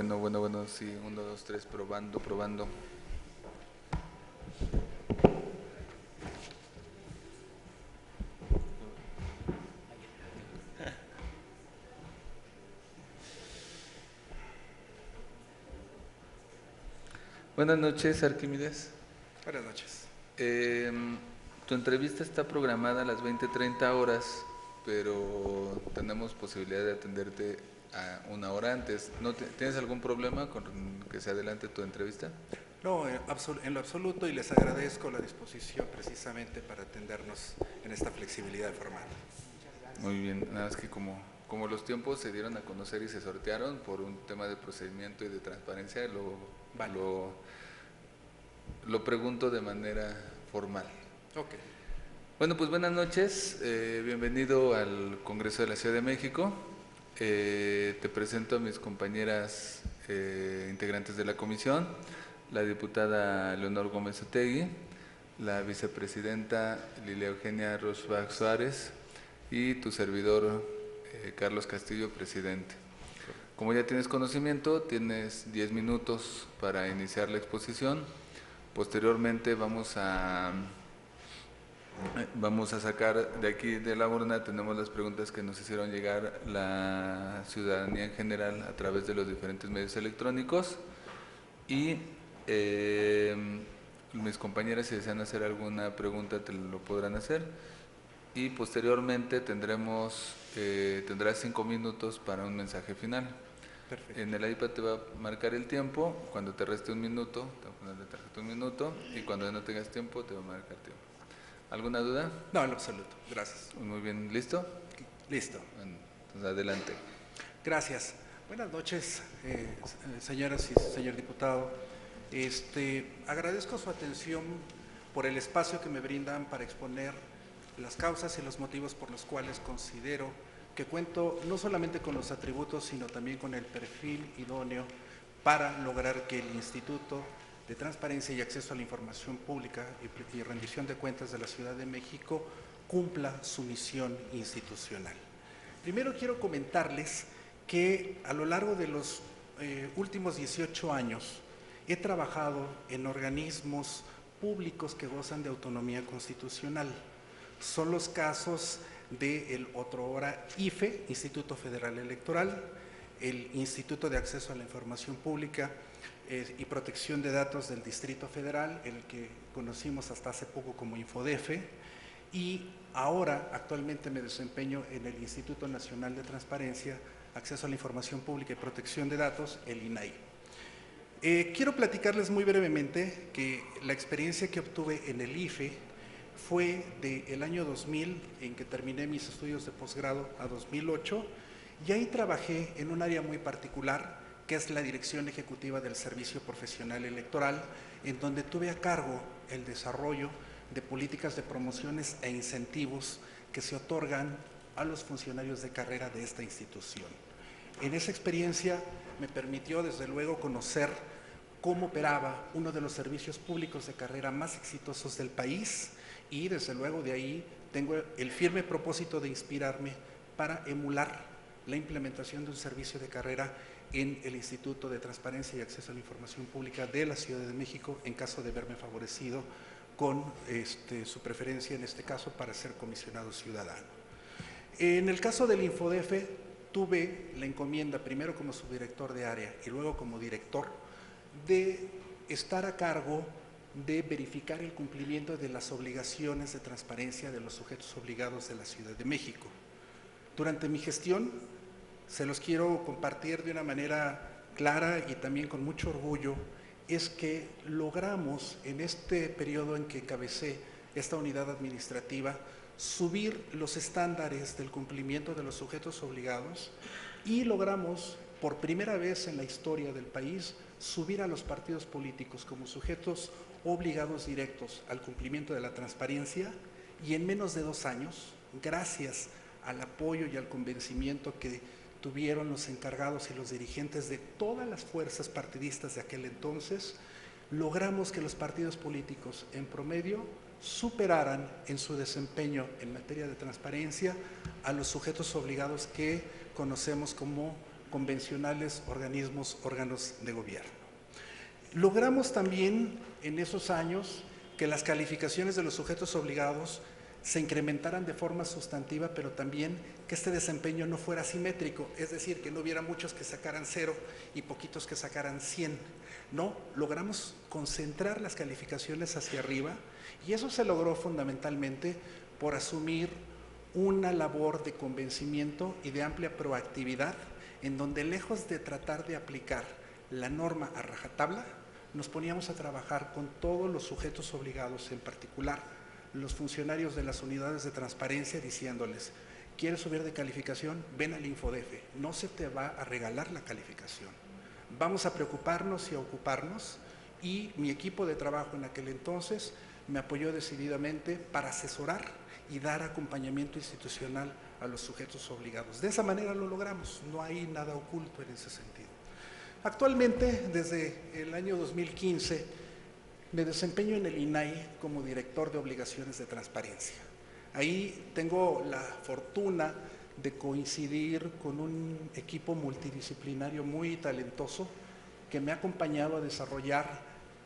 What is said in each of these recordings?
Bueno, sí, uno, dos, tres, probando. Buenas noches, Arquímedes. Buenas noches. Eh, Tu entrevista está programada a las 20:30 horas, pero tenemos posibilidad de atenderte a una hora antes. ¿Tienes algún problema con que se adelante tu entrevista? No, en lo absoluto, y les agradezco la disposición precisamente para atendernos en esta flexibilidad de formato. Muy bien, nada más que como los tiempos se dieron a conocer y se sortearon por un tema de procedimiento y de transparencia, Vale. lo pregunto de manera formal. Ok. Bueno, pues buenas noches, bienvenido al Congreso de la Ciudad de México. Te presento a mis compañeras integrantes de la comisión, la diputada Leonor Gómez Otegui, la vicepresidenta Lilia Eugenia Rosbach Suárez y tu servidor Carlos Castillo, presidente. Como ya tienes conocimiento, tienes 10 minutos para iniciar la exposición. Posteriormente vamos a sacar de aquí de la urna, tenemos las preguntas que nos hicieron llegar la ciudadanía en general a través de los diferentes medios electrónicos y mis compañeras, si desean hacer alguna pregunta, te lo podrán hacer, y posteriormente tendrás 5 minutos para un mensaje final. Perfecto. En el iPad te va a marcar el tiempo. Cuando te reste un minuto, te va a poner de tarjeta un minuto, y cuando ya no tengas tiempo, te va a marcar tiempo. ¿Alguna duda? No, en lo absoluto. Gracias. Muy bien, ¿listo? Listo. Bueno, entonces adelante. Gracias. Buenas noches, señoras y señor diputado. Agradezco su atención por el espacio que me brindan para exponer las causas y los motivos por los cuales considero que cuento no solamente con los atributos, sino también con el perfil idóneo para lograr que el Instituto de Transparencia y Acceso a la Información Pública y Rendición de Cuentas de la Ciudad de México cumpla su misión institucional. Primero quiero comentarles que a lo largo de los últimos 18 años he trabajado en organismos públicos que gozan de autonomía constitucional. Son los casos del otrora IFE, Instituto Federal Electoral, el Instituto de Acceso a la Información Pública y Protección de Datos del Distrito Federal, el que conocimos hasta hace poco como Infodefe, y ahora actualmente me desempeño en el Instituto Nacional de Transparencia, Acceso a la Información Pública y Protección de Datos, el INAI. Quiero platicarles muy brevemente que la experiencia que obtuve en el IFE fue del año 2000, en que terminé mis estudios de posgrado, a 2008, y ahí trabajé en un área muy particular, que es la Dirección Ejecutiva del Servicio Profesional Electoral, en donde tuve a cargo el desarrollo de políticas de promociones e incentivos que se otorgan a los funcionarios de carrera de esta institución. En esa experiencia me permitió, desde luego, conocer cómo operaba uno de los servicios públicos de carrera más exitosos del país, y desde luego de ahí tengo el firme propósito de inspirarme para emular la implementación de un servicio de carrera en el Instituto de Transparencia y Acceso a la Información Pública de la Ciudad de México, en caso de verme favorecido con su preferencia, en este caso, para ser comisionado ciudadano. En el caso del Infodefe, tuve la encomienda, primero como subdirector de área y luego como director, de estar a cargo de verificar el cumplimiento de las obligaciones de transparencia de los sujetos obligados de la Ciudad de México. Durante mi gestión, se los quiero compartir de una manera clara y también con mucho orgullo, es que logramos en este periodo en que encabecé esta unidad administrativa subir los estándares del cumplimiento de los sujetos obligados, y logramos por primera vez en la historia del país subir a los partidos políticos como sujetos obligados directos al cumplimiento de la transparencia, y en menos de 2 años, gracias al apoyo y al convencimiento que tuvieron los encargados y los dirigentes de todas las fuerzas partidistas de aquel entonces, logramos que los partidos políticos en promedio superaran en su desempeño en materia de transparencia a los sujetos obligados que conocemos como convencionales órganos de gobierno. Logramos también en esos años que las calificaciones de los sujetos obligados se incrementaran de forma sustantiva, pero también que este desempeño no fuera simétrico, es decir, que no hubiera muchos que sacaran 0 y poquitos que sacaran 100. No, logramos concentrar las calificaciones hacia arriba y eso se logró fundamentalmente por asumir una labor de convencimiento y de amplia proactividad, en donde lejos de tratar de aplicar la norma a rajatabla, nos poníamos a trabajar con todos los sujetos obligados, en particular los funcionarios de las unidades de transparencia, diciéndoles: ¿quieres subir de calificación? Ven al InfoDF, no se te va a regalar la calificación. Vamos a preocuparnos y a ocuparnos, y mi equipo de trabajo en aquel entonces me apoyó decididamente para asesorar y dar acompañamiento institucional a los sujetos obligados. De esa manera lo logramos, no hay nada oculto en ese sentido. Actualmente, desde el año 2015, me desempeño en el INAI como director de obligaciones de transparencia. Ahí tengo la fortuna de coincidir con un equipo multidisciplinario muy talentoso que me ha acompañado a desarrollar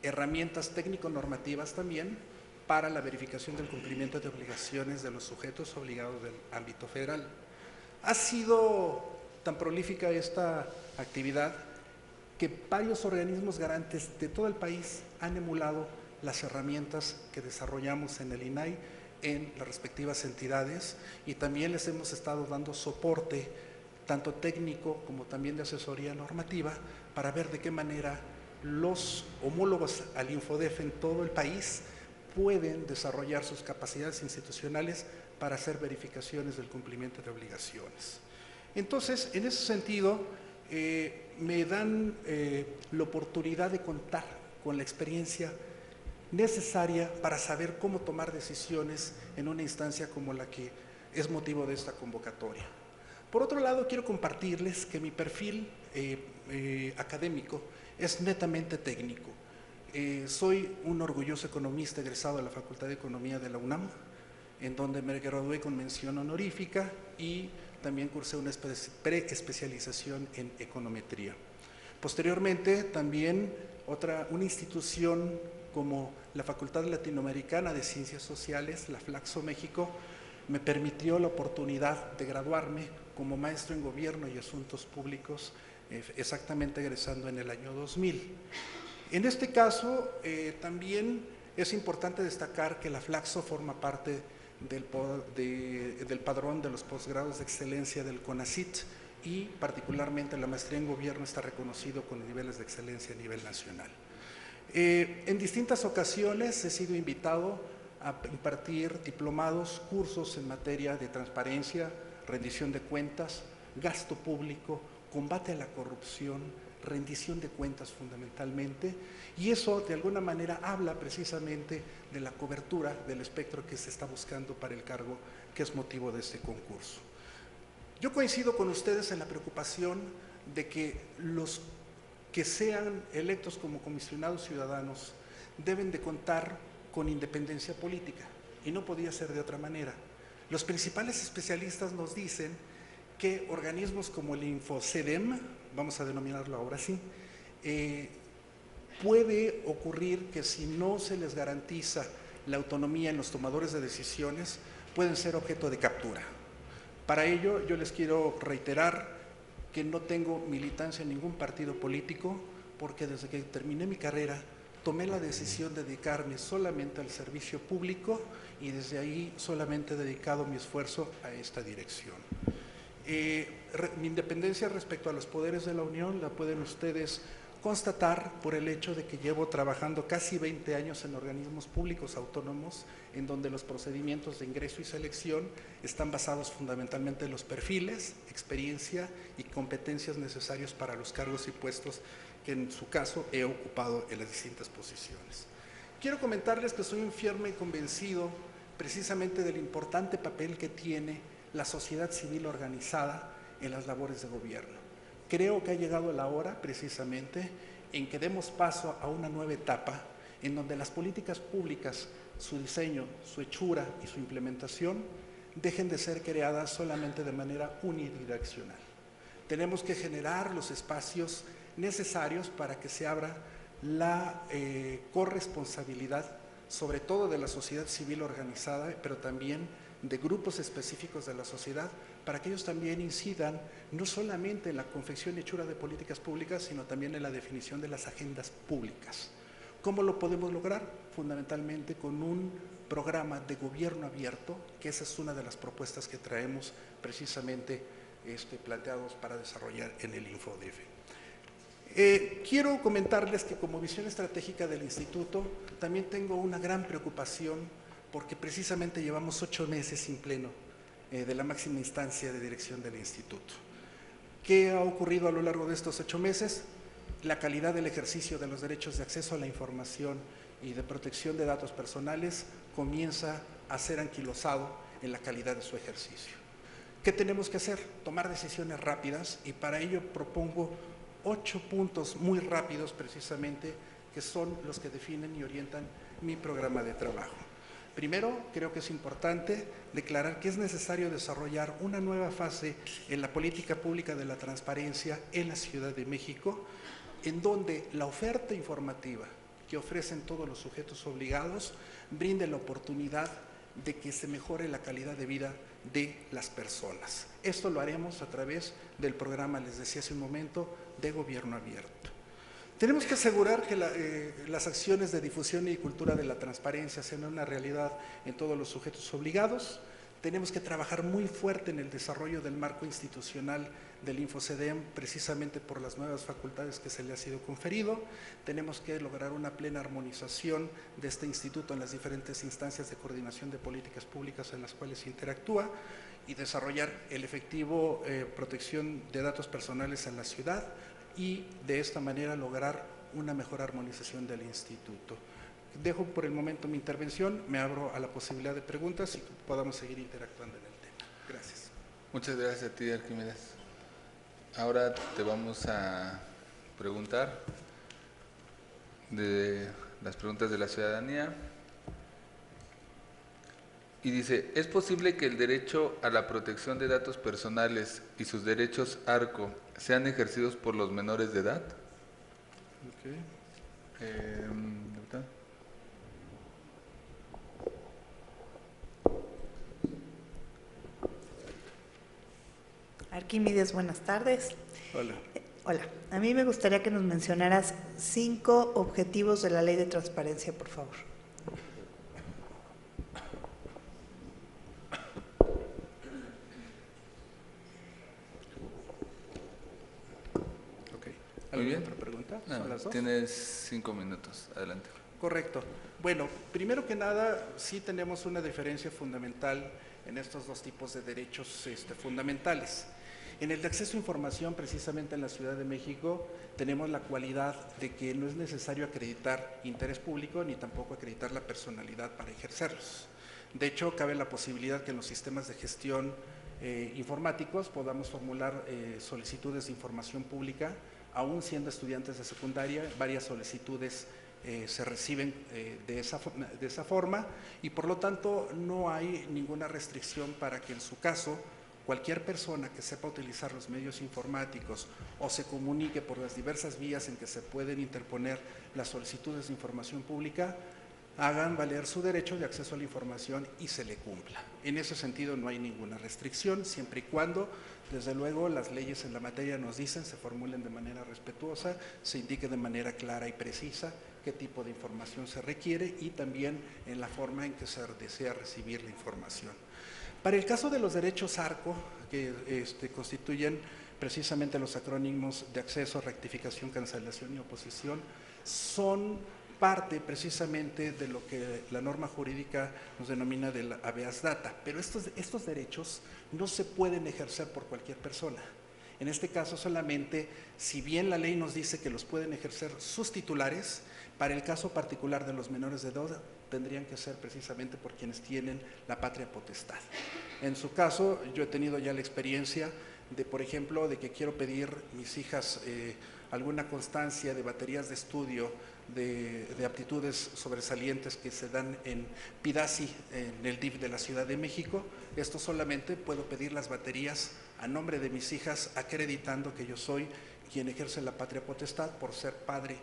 herramientas técnico-normativas también para la verificación del cumplimiento de obligaciones de los sujetos obligados del ámbito federal. Ha sido tan prolífica esta actividad que varios organismos garantes de todo el país han emulado las herramientas que desarrollamos en el INAI en las respectivas entidades, y también les hemos estado dando soporte tanto técnico como también de asesoría normativa para ver de qué manera los homólogos al InfoDF en todo el país pueden desarrollar sus capacidades institucionales para hacer verificaciones del cumplimiento de obligaciones. Entonces, en ese sentido, me dan la oportunidad de contar con la experiencia necesaria para saber cómo tomar decisiones en una instancia como la que es motivo de esta convocatoria. Por otro lado, quiero compartirles que mi perfil académico es netamente técnico. Soy un orgulloso economista egresado de la Facultad de Economía de la UNAM, en donde me gradué con mención honorífica y también cursé una preespecialización en econometría. Posteriormente, también una institución como la Facultad Latinoamericana de Ciencias Sociales, la Flaxo México, me permitió la oportunidad de graduarme como maestro en Gobierno y Asuntos Públicos, exactamente egresando en el año 2000. En este caso, también es importante destacar que la Flaxo forma parte del padrón de los posgrados de excelencia del CONACYT, y particularmente la maestría en Gobierno está reconocido con niveles de excelencia a nivel nacional. En distintas ocasiones he sido invitado a impartir diplomados, cursos en materia de transparencia, rendición de cuentas, gasto público, combate a la corrupción, rendición de cuentas fundamentalmente, y eso de alguna manera habla precisamente de la cobertura del espectro que se está buscando para el cargo que es motivo de este concurso. Yo coincido con ustedes en la preocupación de que los que sean electos como comisionados ciudadanos deben de contar con independencia política, y no podía ser de otra manera. Los principales especialistas nos dicen que organismos como el InfoCedem, vamos a denominarlo ahora así, puede ocurrir que si no se les garantiza la autonomía en los tomadores de decisiones, pueden ser objeto de captura. Para ello, yo les quiero reiterar que no tengo militancia en ningún partido político, porque desde que terminé mi carrera tomé la decisión de dedicarme solamente al servicio público, y desde ahí solamente he dedicado mi esfuerzo a esta dirección. Mi independencia respecto a los poderes de la Unión la pueden ustedes constatar por el hecho de que llevo trabajando casi 20 años en organismos públicos autónomos, en donde los procedimientos de ingreso y selección están basados fundamentalmente en los perfiles, experiencia y competencias necesarios para los cargos y puestos que en su caso he ocupado en las distintas posiciones. Quiero comentarles que soy un firme convencido precisamente del importante papel que tiene la sociedad civil organizada en las labores de gobierno. Creo que ha llegado la hora precisamente en que demos paso a una nueva etapa en donde las políticas públicas, su diseño, su hechura y su implementación dejen de ser creadas solamente de manera unidireccional. Tenemos que generar los espacios necesarios para que se abra la corresponsabilidad, sobre todo de la sociedad civil organizada, pero también de grupos específicos de la sociedad, para que ellos también incidan no solamente en la confección y hechura de políticas públicas, sino también en la definición de las agendas públicas. ¿Cómo lo podemos lograr? Fundamentalmente con un programa de gobierno abierto, que esa es una de las propuestas que traemos precisamente planteados para desarrollar en el InfoDF. Quiero comentarles que como visión estratégica del Instituto también tengo una gran preocupación porque precisamente llevamos 8 meses sin pleno de la máxima instancia de dirección del Instituto. ¿Qué ha ocurrido a lo largo de estos 8 meses? La calidad del ejercicio de los derechos de acceso a la información y de protección de datos personales comienza a ser anquilosado en la calidad de su ejercicio. ¿Qué tenemos que hacer? Tomar decisiones rápidas, y para ello propongo 8 puntos muy rápidos precisamente, que son los que definen y orientan mi programa de trabajo. Primero, creo que es importante declarar que es necesario desarrollar una nueva fase en la política pública de la transparencia en la Ciudad de México, en donde la oferta informativa que ofrecen todos los sujetos obligados brinde la oportunidad de que se mejore la calidad de vida de las personas. Esto lo haremos a través del programa, les decía hace un momento, de gobierno abierto. Tenemos que asegurar que las acciones de difusión y cultura de la transparencia sean una realidad en todos los sujetos obligados. Tenemos que trabajar muy fuerte en el desarrollo del marco institucional del InfoCDM, precisamente por las nuevas facultades que se le ha sido conferido. Tenemos que lograr una plena armonización de este instituto en las diferentes instancias de coordinación de políticas públicas en las cuales interactúa, y desarrollar el efectivo protección de datos personales en la ciudad, y de esta manera lograr una mejor armonización del instituto. Dejo por el momento mi intervención, me abro a la posibilidad de preguntas y que podamos seguir interactuando en el tema. Gracias. Muchas gracias a ti, Arquímedes. Ahora te vamos a preguntar de las preguntas de la ciudadanía. Y dice, ¿es posible que el derecho a la protección de datos personales y sus derechos ARCO sean ejercidos por los menores de edad? Okay. Arquímedes, buenas tardes. Hola. Hola, a mí me gustaría que nos mencionaras 5 objetivos de la Ley de Transparencia, por favor. Muy bien. ¿Otra pregunta? No, ¿Son las 2? Tienes 5 minutos, adelante. Correcto. Bueno, primero que nada, sí tenemos una diferencia fundamental en estos 2 tipos de derechos fundamentales. En el de acceso a información, precisamente en la Ciudad de México, tenemos la cualidad de que no es necesario acreditar interés público ni tampoco acreditar la personalidad para ejercerlos. De hecho, cabe la posibilidad que en los sistemas de gestión informáticos podamos formular solicitudes de información pública, aún siendo estudiantes de secundaria. Varias solicitudes se reciben de esa forma, y por lo tanto no hay ninguna restricción para que en su caso cualquier persona que sepa utilizar los medios informáticos o se comunique por las diversas vías en que se pueden interponer las solicitudes de información pública, hagan valer su derecho de acceso a la información y se le cumpla. En ese sentido no hay ninguna restricción, siempre y cuando, desde luego, las leyes en la materia nos dicen, se formulen de manera respetuosa, se indique de manera clara y precisa qué tipo de información se requiere y también en la forma en que se desea recibir la información. Para el caso de los derechos ARCO, que constituyen precisamente los acrónimos de acceso, rectificación, cancelación y oposición, son parte precisamente de lo que la norma jurídica nos denomina del habeas data, pero estos derechos no se pueden ejercer por cualquier persona. En este caso solamente, si bien la ley nos dice que los pueden ejercer sus titulares, para el caso particular de los menores de edad tendrían que ser precisamente por quienes tienen la patria potestad. En su caso, yo he tenido ya la experiencia de, por ejemplo, de que quiero pedir mis hijas alguna constancia de baterías de estudio de aptitudes sobresalientes que se dan en PIDASI, en el DIF de la Ciudad de México. Esto solamente puedo pedir las baterías a nombre de mis hijas, acreditando que yo soy quien ejerce la patria potestad por ser padre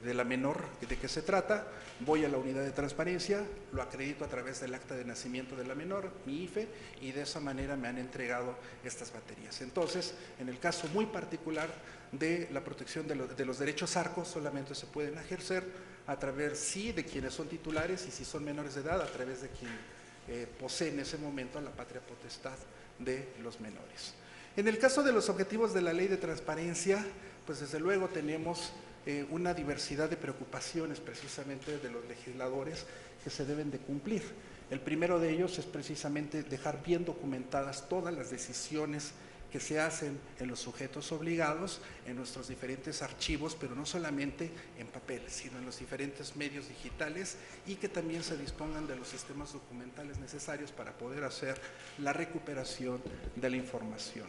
de la menor de que se trata. Voy a la unidad de transparencia, lo acredito a través del acta de nacimiento de la menor, mi IFE, y de esa manera me han entregado estas baterías. Entonces, en el caso muy particular de la protección de los derechos ARCO, solamente se pueden ejercer a través, sí, de quienes son titulares, y si son menores de edad, a través de quien posee en ese momento la patria potestad de los menores. En el caso de los objetivos de la Ley de Transparencia, pues desde luego tenemos una diversidad de preocupaciones precisamente de los legisladores que se deben de cumplir. El primero de ellos es precisamente dejar bien documentadas todas las decisiones que se hacen en los sujetos obligados, en nuestros diferentes archivos, pero no solamente en papel, sino en los diferentes medios digitales, y que también se dispongan de los sistemas documentales necesarios para poder hacer la recuperación de la información.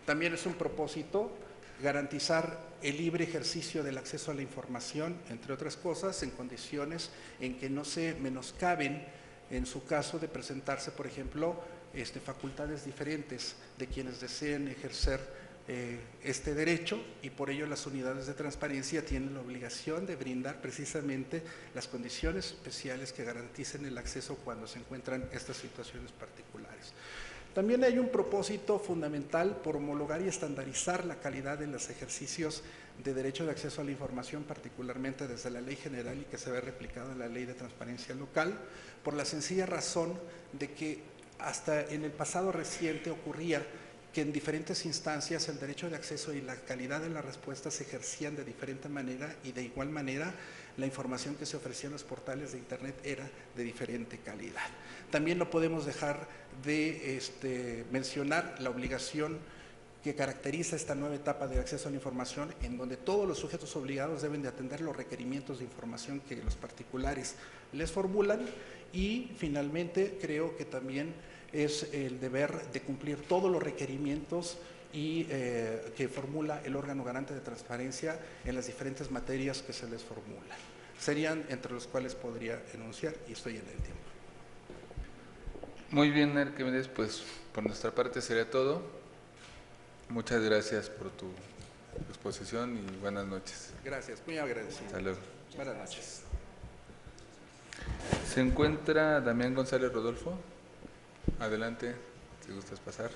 También es un propósito garantizar el libre ejercicio del acceso a la información, entre otras cosas, en condiciones en que no se menoscaben, en su caso de presentarse, por ejemplo, facultades diferentes de quienes deseen ejercer este derecho, y por ello las unidades de transparencia tienen la obligación de brindar precisamente las condiciones especiales que garanticen el acceso cuando se encuentran estas situaciones particulares. También hay un propósito fundamental por homologar y estandarizar la calidad de los ejercicios de derecho de acceso a la información, particularmente desde la Ley General, y que se ve replicado en la Ley de Transparencia Local, por la sencilla razón de que hasta en el pasado reciente ocurría que en diferentes instancias el derecho de acceso y la calidad de las respuestas se ejercían de diferente manera, y de igual manera la información que se ofrecía en los portales de Internet era de diferente calidad. También no podemos dejar de mencionar la obligación que caracteriza esta nueva etapa de acceso a la información, en donde todos los sujetos obligados deben de atender los requerimientos de información que los particulares les formulan, y finalmente creo que también es el deber de cumplir todos los requerimientos y que formula el órgano garante de transparencia en las diferentes materias que se les formulan. Serían entre los cuales podría enunciar, y estoy en el tiempo. Muy bien, Arquímedes, pues por nuestra parte sería todo. Muchas gracias por tu exposición y buenas noches. Gracias, muy agradecido. Hasta luego. Buenas noches. Se encuentra Damián González Rodolfo. Adelante, si gustas pasar.